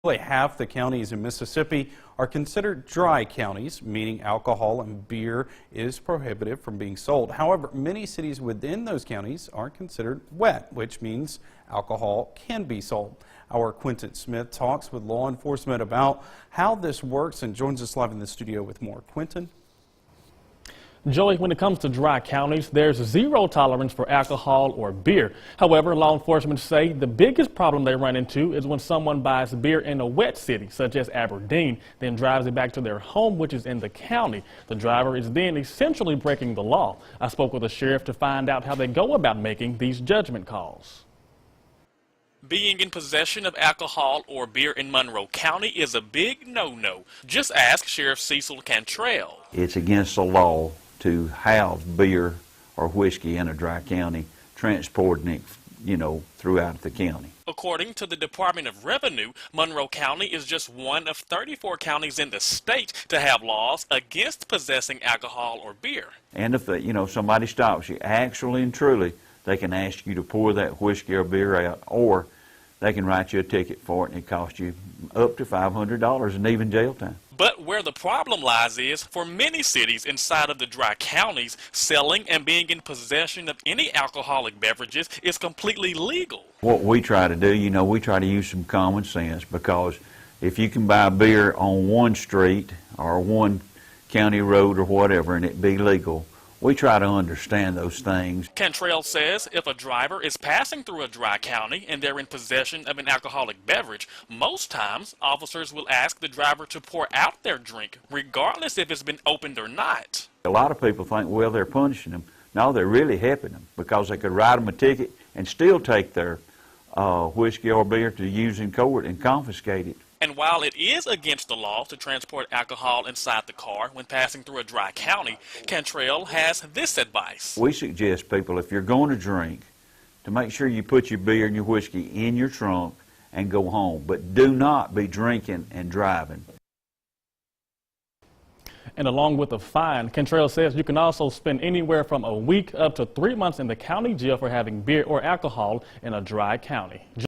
Nearly half the counties in Mississippi are considered dry counties, meaning alcohol and beer is prohibited from being sold. However, many cities within those counties are considered wet, which means alcohol can be sold. Our Quentin Smith talks with law enforcement about how this works and joins us live in the studio with more. Quentin? Joey, when it comes to dry counties, there's zero tolerance for alcohol or beer. However, law enforcement say the biggest problem they run into is when someone buys beer in a wet city, such as Aberdeen, then drives it back to their home, which is in the county. The driver is then essentially breaking the law. I spoke with a sheriff to find out how they go about making these judgment calls. Being in possession of alcohol or beer in Monroe County is a big no-no. Just ask Sheriff Cecil Cantrell. It's against the law to have beer or whiskey in a dry county, transporting it, throughout the county. According to the Department of Revenue, Monroe County is just one of 34 counties in the state to have laws against possessing alcohol or beer. And if somebody stops you, actually and truly, they can ask you to pour that whiskey or beer out, or they can write you a ticket for it, and it costs you up to $500 and even jail time. But where the problem lies is, for many cities inside of the dry counties, selling and being in possession of any alcoholic beverages is completely legal. What we try to do, we try to use some common sense, because if you can buy beer on one street or one county road or whatever and it be legal, we try to understand those things. Cantrell says if a driver is passing through a dry county and they're in possession of an alcoholic beverage, most times officers will ask the driver to pour out their drink, regardless if it's been opened or not. A lot of people think, well, they're punishing them. No, they're really helping them, because they could write them a ticket and still take their whiskey or beer to use in court and confiscate it. And while it is against the law to transport alcohol inside the car when passing through a dry county, Cantrell has this advice. We suggest people, if you're going to drink, to make sure you put your beer and your whiskey in your trunk and go home. But do not be drinking and driving. And along with a fine, Cantrell says you can also spend anywhere from a week up to 3 months in the county jail for having beer or alcohol in a dry county.